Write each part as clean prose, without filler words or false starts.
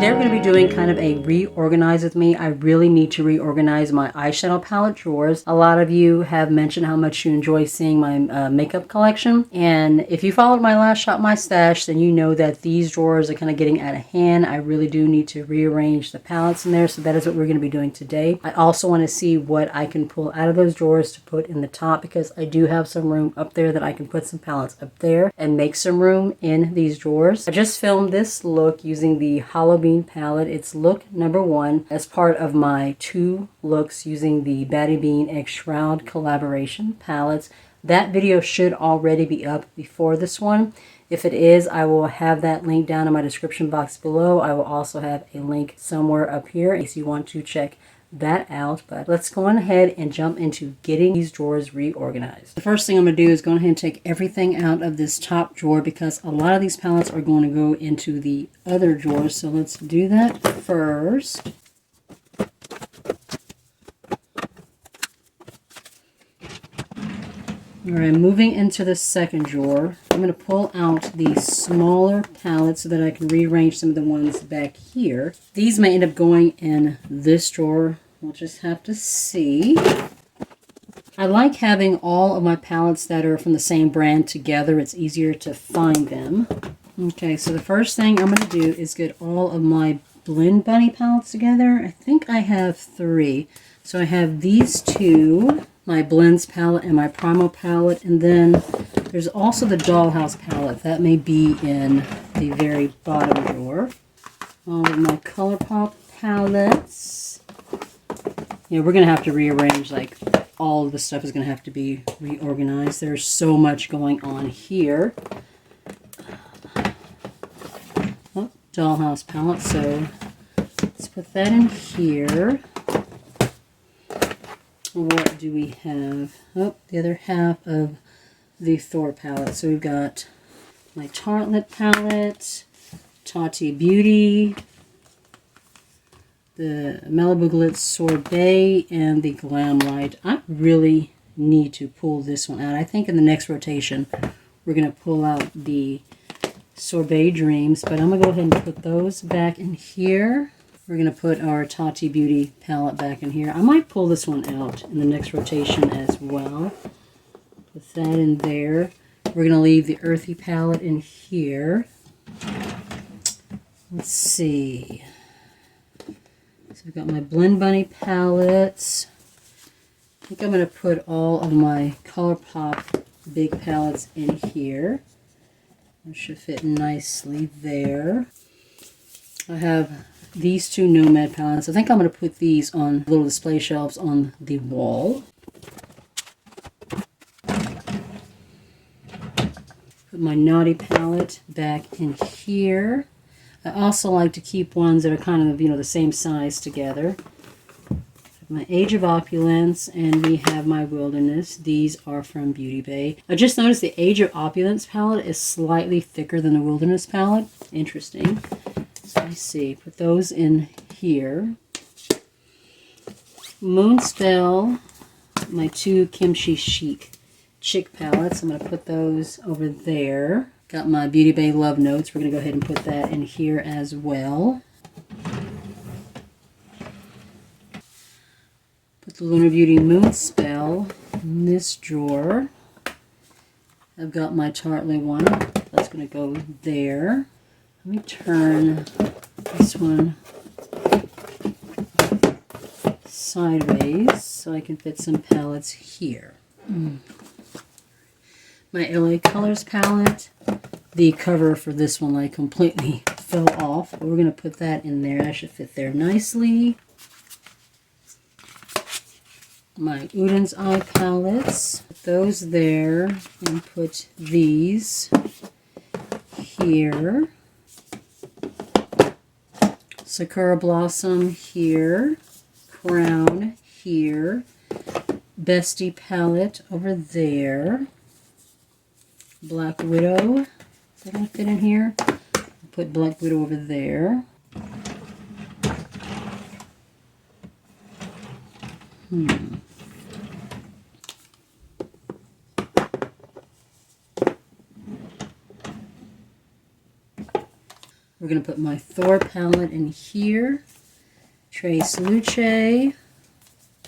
Today we're going to be doing kind of a reorganize with me. I really need to reorganize my eyeshadow palette drawers. A lot of you have mentioned how much you enjoy seeing my makeup collection. And if you followed my last Shop My Stash, then you know that these drawers are kind of getting out of hand. I really do need to rearrange the palettes in there. So that is what we're going to be doing today. I also want to see what I can pull out of those drawers to put in the top, because I do have some room up there that I can put some palettes up there and make some room in these drawers. I just filmed this look using the Hallobean palette. It's look number 1 as part of my 2 looks using the Batty Bean X Shroud collaboration palettes. That video should already be up before this one. If it is, I will have that link down in my description box below. I will also have a link somewhere up here in case you want to check that out. But let's go on ahead and jump into getting these drawers reorganized. The first thing I'm going to do is go ahead and take everything out of this top drawer, because a lot of these palettes are going to go into the other drawers. So let's do that first. Alright, moving into the second drawer, I'm going to pull out the smaller palettes so that I can rearrange some of the ones back here. These may end up going in this drawer. We'll just have to see. I like having all of my palettes that are from the same brand together. It's easier to find them. Okay, so the first thing I'm going to do is get all of my Blend Bunny palettes together. I think I have 3. So I have these 2. My Blends palette and my Primal palette, and then there's also the Dollhouse palette. That may be in the very bottom drawer. All of my ColourPop palettes. Yeah, we're going to have to rearrange, like, all of the stuff is going to have to be reorganized. There's so much going on here. Oh, Dollhouse palette, so let's put that in here. What do we have? Oh, the other half of the Thor palette. So we've got my Tartlet palette, Tati Beauty, the Malibu Glitz Sorbet, and the Glam Light. I really need to pull this one out. I think in the next rotation we're going to pull out the Sorbet Dreams, but I'm going to go ahead and put those back in here. We're going to put our Tati Beauty palette back in here. I might pull this one out in the next rotation as well. Put that in there. We're going to leave the Earthy palette in here. Let's see. So we've got my Blend Bunny palettes. I think I'm going to put all of my ColourPop big palettes in here. That should fit nicely there. I have these 2 Nomad palettes. I think I'm going to put these on little display shelves on the wall. Put my Naughty palette back in here. I also like to keep ones that are kind of, the same size together. My Age of Opulence, and we have my Wilderness. These are from Beauty Bay. I just noticed the Age of Opulence palette is slightly thicker than the Wilderness palette. Interesting. Let's see, put those in here. Moonspell, my 2 Kimchi Chic palettes. I'm going to put those over there. Got my Beauty Bay Love Notes. We're going to go ahead and put that in here as well. Put the Lunar Beauty Moonspell in this drawer. I've got my Tartley one. That's going to go there. Let me turn this one sideways so I can fit some palettes here. My LA Colors palette. The cover for this one like completely fell off, but we're going to put that in there. That should fit there nicely. My Udin's Eye palettes. Put those there and put these here. Sakura Blossom here, Crown here, Bestie palette over there, Black Widow, is that going to fit in here? I'll put Black Widow over there. We're going to put my Thor palette in here. Trace Luce,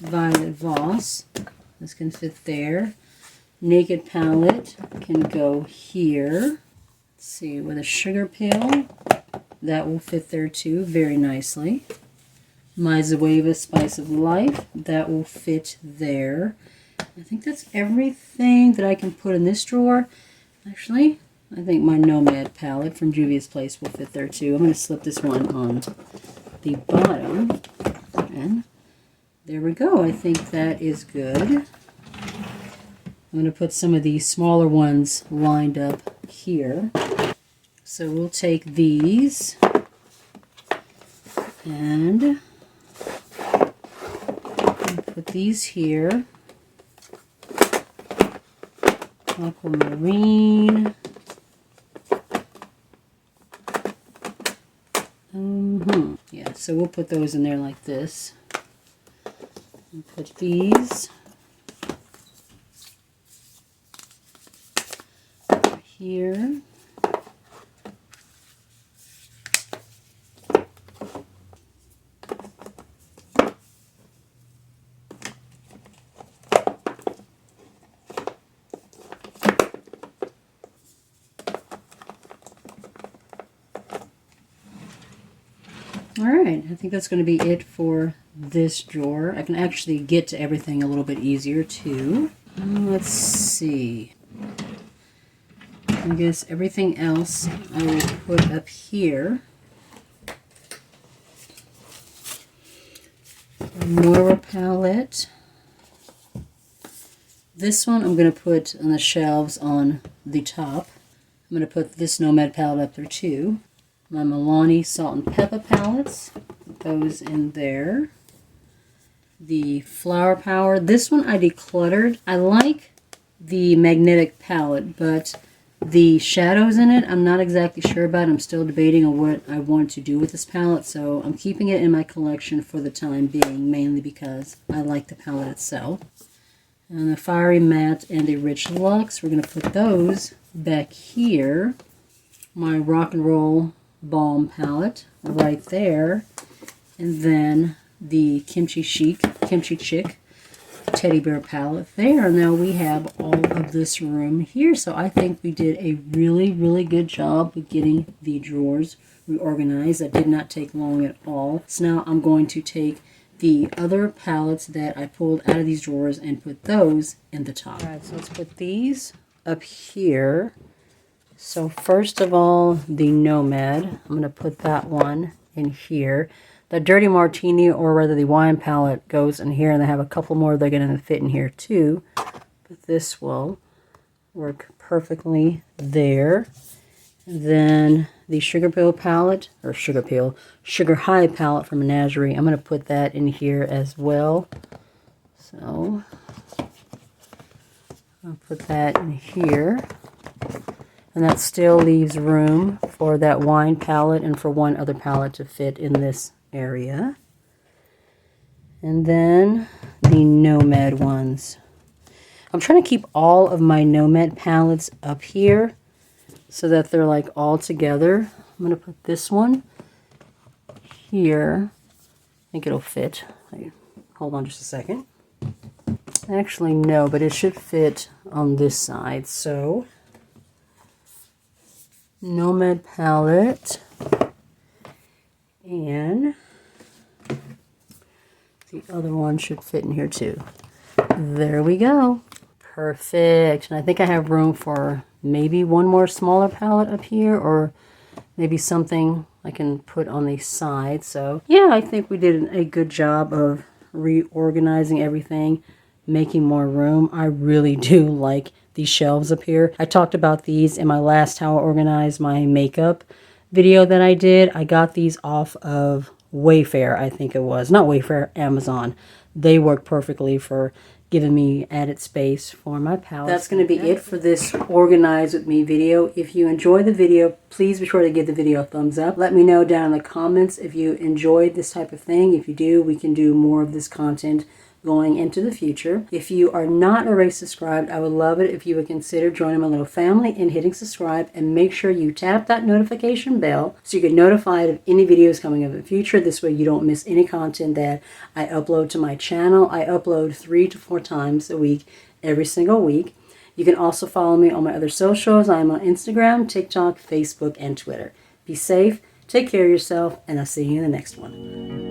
Violet Voss. This can fit there. Naked palette can go here. Let's see, with a Sugar Pill. That will fit there too, very nicely. My Zoeva Spice of Life. That will fit there. I think that's everything that I can put in this drawer. Actually, I think my Nomad palette from Juvia's Place will fit there too. I'm going to slip this one on the bottom. And there we go. I think that is good. I'm going to put some of these smaller ones lined up here. So we'll take these and put these here. Aquamarine. Yeah, so we'll put those in there like this. And put these here. Alright, I think that's going to be it for this drawer. I can actually get to everything a little bit easier too. Let's see. I guess everything else I will put up here. Moira palette. This one I'm going to put on the shelves on the top. I'm going to put this Nomad palette up there too. My Milani Salt and Pepper palettes, put those in there. The Flower Power, this one I decluttered. I like the magnetic palette, but the shadows in it I'm not exactly sure about. I'm still debating on what I want to do with this palette, so I'm keeping it in my collection for the time being, mainly because I like the palette itself. And the Fiery Matte and the Rich Luxe, we're going to put those back here. My Rock and Roll Balm palette right there, and then the Kimchi Chick Teddy Bear palette there. Now we have all of this room here, so I think we did a really good job with getting the drawers reorganized. That did not take long at all. So now I'm going to take the other palettes that I pulled out of these drawers and put those in the top. Alright, so let's put these up here. So first of all, the Nomad, I'm going to put that one in here. The Dirty Martini, or rather the wine palette, goes in here, and I have a couple more that are going to fit in here too. But this will work perfectly there. And then the Sugar Pill palette, or Sugar High palette from Menagerie, I'm going to put that in here as well. So I'll put that in here. And that still leaves room for that wine palette and for one other palette to fit in this area. And then the Nomad ones. I'm trying to keep all of my Nomad palettes up here so that they're like all together. I'm going to put this one here. I think it'll fit. Hold on just a second. Actually, no, but it should fit on this side. So Nomad palette, and the other one should fit in here too. There we go. Perfect. And I think I have room for maybe one more smaller palette up here, or maybe something I can put on the side. So yeah, I think we did a good job of reorganizing everything, making more room. I really do like these shelves up here. I talked about these in my last How I Organize My Makeup video that I did. I got these off of Wayfair, I think it was. Not Wayfair, Amazon. They work perfectly for giving me added space for my palette. That's going to be it for this Organize With Me video. If you enjoyed the video, please be sure to give the video a thumbs up. Let me know down in the comments if you enjoyed this type of thing. If you do, we can do more of this content going into the future. If you are not already subscribed, I would love it if you would consider joining my little family and hitting subscribe, and make sure you tap that notification bell so you get notified of any videos coming up in the future. This way you don't miss any content that I upload to my channel. I upload 3 to 4 times a week, every single week. You can also follow me on my other socials. I'm on Instagram, TikTok, Facebook, and Twitter. Be safe, take care of yourself, and I'll see you in the next one.